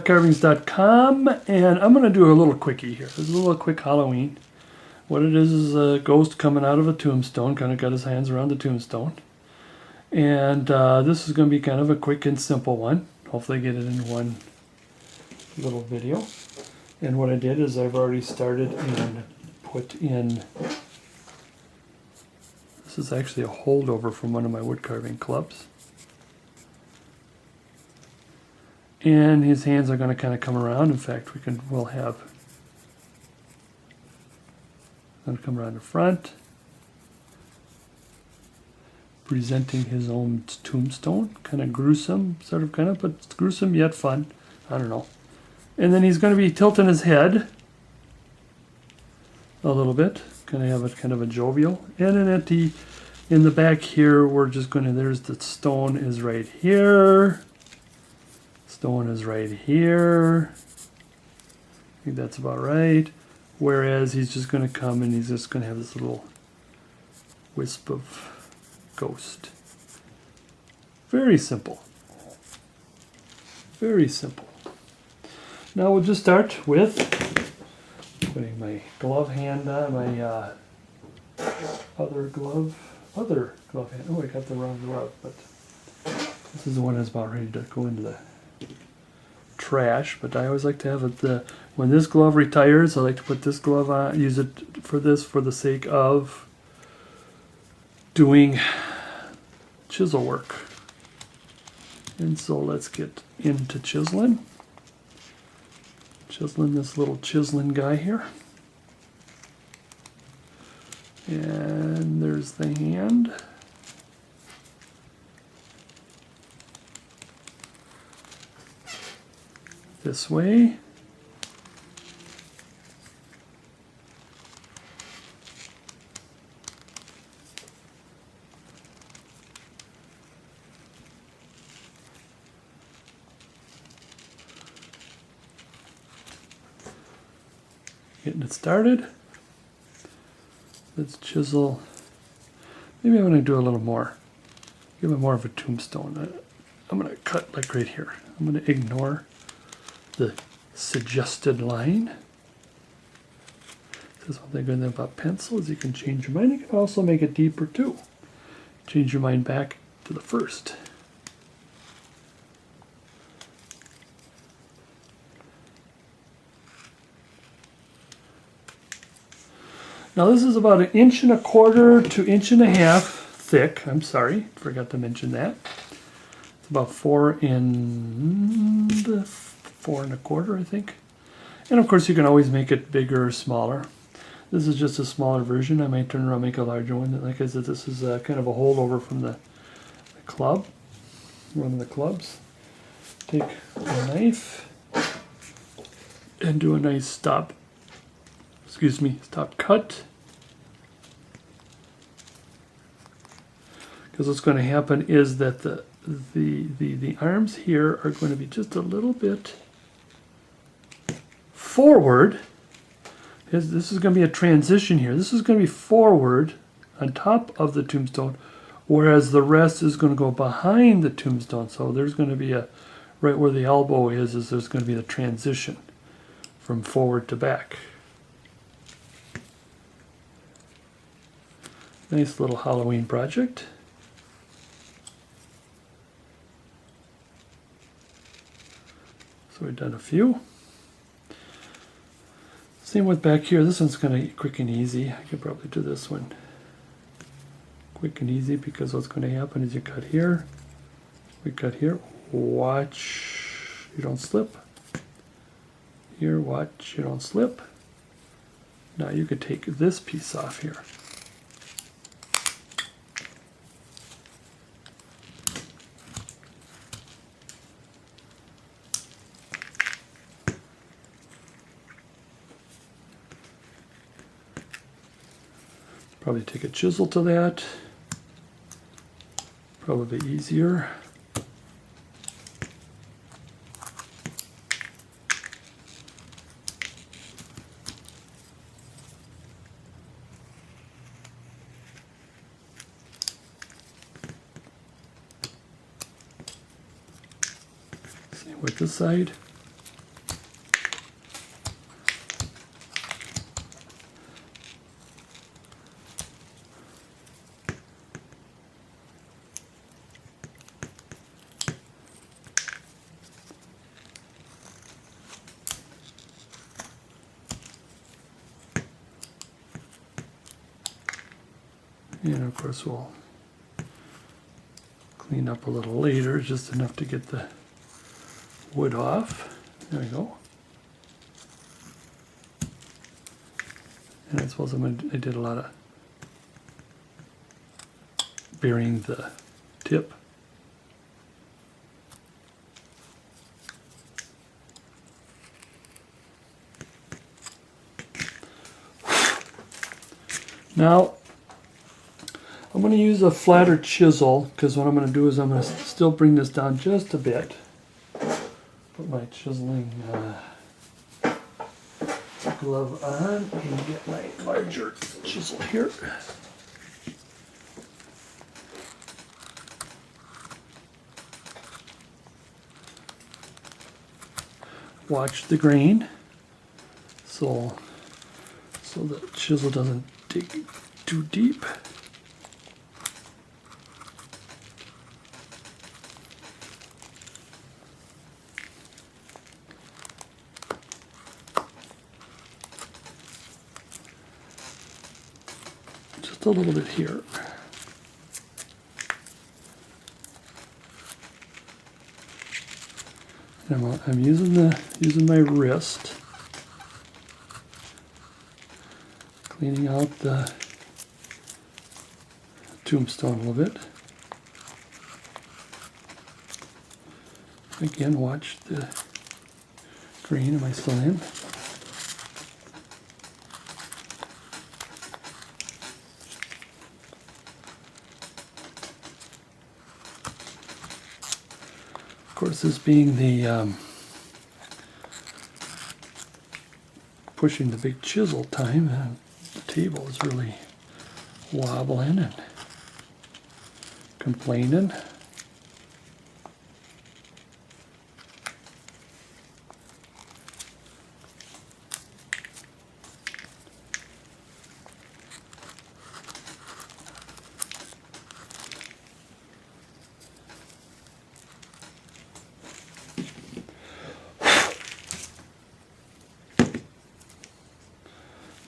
carvings.com, and I'm going to do a little quickie here. This is a little quick Halloween. What it is a ghost coming out of a tombstone, kind of got his hands around the tombstone. And this is going to be kind of a quick and simple one. Hopefully get it in one little video. And what I did is I've already started and put in, this is actually a holdover from one of my wood carving clubs. And his hands are going to kind of come around. In fact, we'll have, going to come around the front, presenting his own tombstone. Kind of gruesome, but it's gruesome yet fun. I don't know. And then he's going to be tilting his head a little bit. Going to have a kind of a jovial. And then in the back here, we're just going to, there's the stone is right here. Stone is right here. I think that's about right. Whereas he's just going to come and he's just going to have this little wisp of ghost. Very simple. Very simple. Now we'll just start with putting my glove hand on, my other glove hand. Oh, I got the wrong glove, but this is the one that's about ready to go into the trash. But I always like to have it, when this glove retires, I like to put this glove on, use it for this for the sake of doing chisel work. And so let's get into chiseling. Chiseling this little chiseling guy here. And there's the hand. This way. Getting it started. Let's chisel. Maybe I'm going to do a little more. Give it more of a tombstone. I'm going to cut like right here. I'm going to ignore the suggested line. This is one thing good about pencil is you can change your mind. You can also make it deeper too. Change your mind back to the first. Now this is about 1.25 to 1.5 thick. I'm sorry, forgot to mention that. It's about 4 and 4.25, I think. And of course you can always make it bigger or smaller. This is just a smaller version. I might turn around and make a larger one. Like I said, this is kind of a holdover from the club, one of the clubs. Take a knife and do a nice stop cut. Because what's going to happen is that the arms here are going to be just a little bit forward. This is going to be a transition here. This is going to be forward on top of the tombstone, whereas the rest is going to go behind the tombstone. So there's going to be right where the elbow is there's going to be a transition from forward to back. Nice little Halloween project. So we've done a few. Same with back here. This one's kind of quick and easy. I could probably do this one quick and easy because what's going to happen is you cut here, we cut here. Watch you don't slip. Here, watch you don't slip. Now you could take this piece off here. Probably take a chisel to that. Probably easier. Same with this side. And of course we'll clean up a little later, just enough to get the wood off. There we go. And I suppose I did a lot of burying the tip. Now, I'm going to use a flatter chisel, because what I'm going to do is I'm going to still bring this down just a bit. Put my chiseling glove on and get my larger chisel here. Watch the grain so the chisel doesn't dig too deep. Just a little bit here. I'm using my wrist, cleaning out the tombstone a little bit. Again, watch the grain. Am I still in? Of course, this being the pushing the big chisel time, the table is really wobbling and complaining.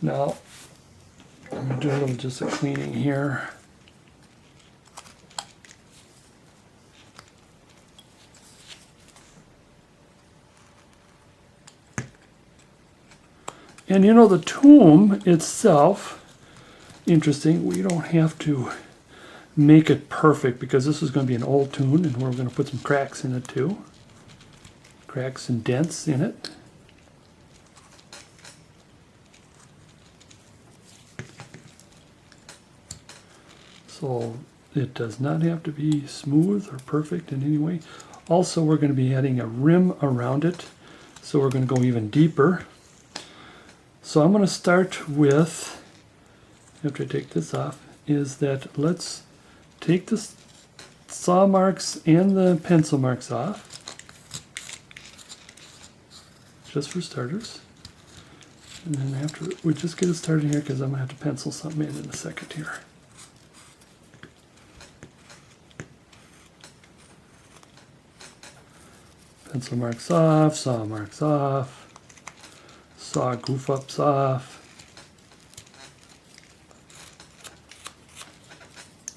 Now, I'm going to do a little just a cleaning here. And you know, the tomb itself, interesting, we don't have to make it perfect because this is going to be an old tomb and we're going to put some cracks in it too. Cracks and dents in it. So it does not have to be smooth or perfect in any way. Also, we're going to be adding a rim around it, so we're going to go even deeper. So I'm going to start with, after I take this off, is that let's take the saw marks and the pencil marks off, just for starters. And then after, we just get it started here because I'm going to have to pencil something in a second here. Pencil marks off, saw marks off, saw goof ups off.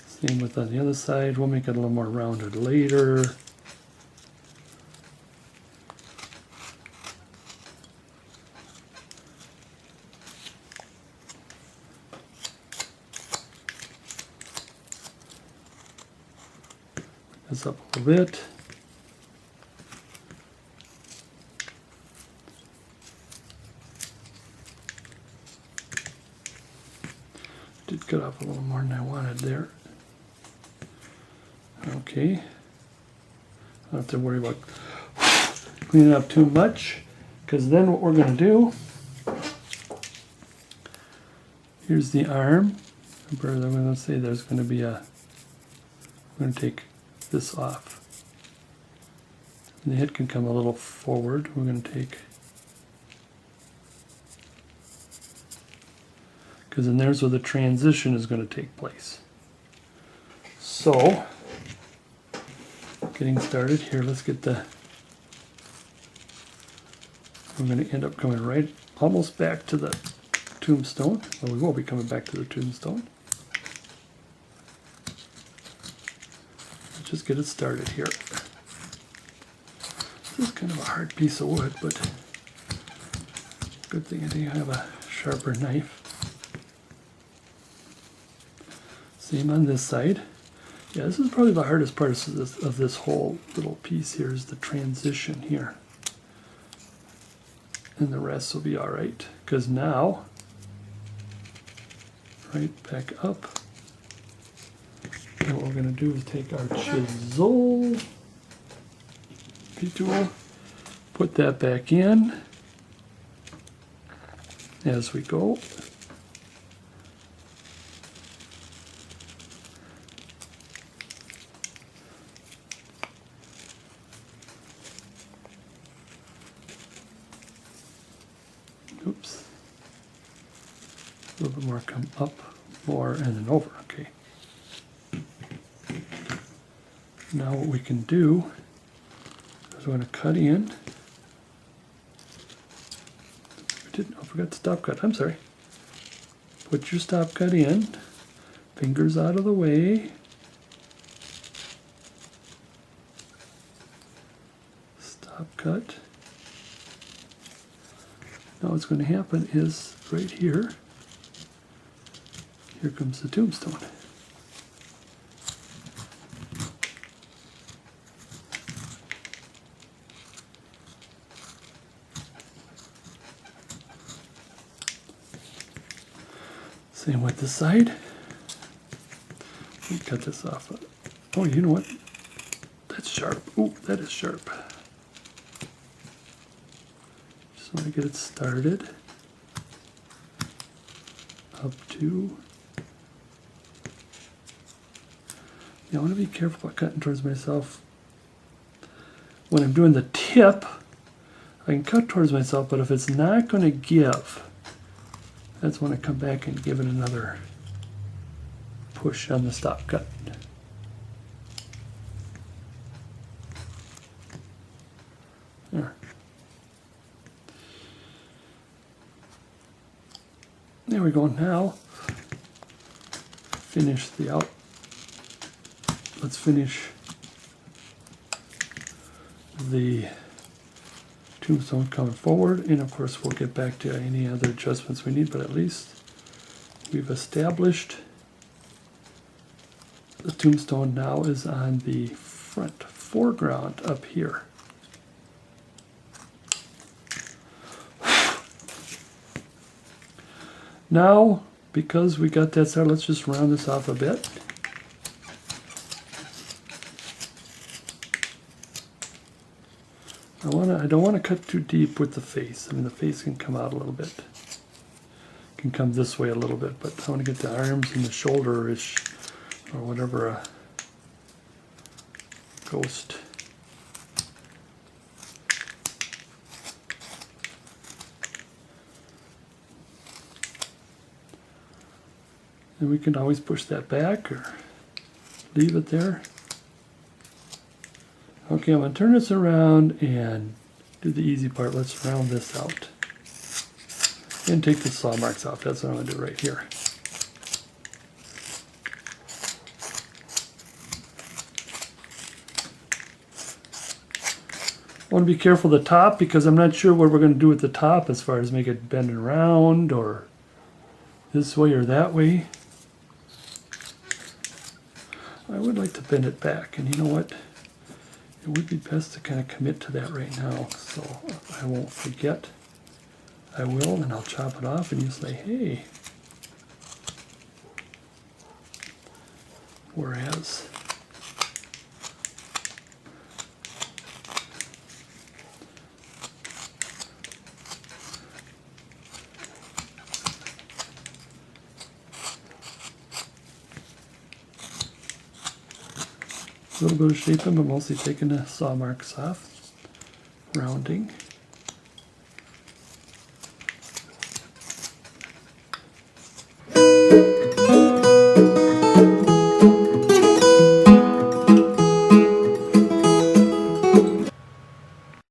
Same with on the other side. We'll make it a little more rounded later. This up a little bit. Did cut off a little more than I wanted there. Okay. I don't have to worry about cleaning up too much, because then what we're going to do, here's the arm. I'm going to say there's going to be a, I'm going to take this off. And the head can come a little forward. We're going to take, because then there's where the transition is going to take place. So, getting started here, let's get the, we're going to end up coming right almost back to the tombstone. Well, we will be coming back to the tombstone. just get it started here. This is kind of a hard piece of wood, but good thing I think I have a sharper knife. Same on this side. Yeah, this is probably the hardest part of this whole little piece here is the transition here. And the rest will be all right, because now, right back up, and what we're going to do is take our chisel, P-tool, put that back in as we go. Oops. A little bit more, come up more, and then over. Okay. Now what we can do is we're going to cut in. I forgot to stop cut. I'm sorry. Put your stop cut in. Fingers out of the way. Stop cut. Now what's going to happen is right here, here comes the tombstone. Same with this side. Let me cut this off. Oh, you know what? That's sharp. Oh, that is sharp. Just want to get it started. Up to. Yeah, I want to be careful about cutting towards myself. When I'm doing the tip, I can cut towards myself, but if it's not going to give, that's when I come back and give it another push on the stop cut. There. There we go. Now, finish the out. Let's finish the tombstone coming forward, and of course we'll get back to any other adjustments we need, but at least we've established the tombstone now is on the front foreground up here. Now, because we got that started, let's just round this off a bit. I don't want to cut too deep with the face. I mean, the face can come out a little bit. Can come this way a little bit, but I want to get the arms and the shoulder-ish, or whatever a ghost. And we can always push that back or leave it there. Okay, I'm going to turn this around and do the easy part. Let's round this out. And take the saw marks off. That's what I'm going to do right here. I want to be careful of the top because I'm not sure what we're going to do with the top as far as make it bend around or this way or that way. I would like to bend it back, and you know what? It would be best to kind of commit to that right now, so I won't forget. I will, and I'll chop it off, and you say, hey. Whereas, a little bit of shaping, but mostly taking the saw marks off, rounding.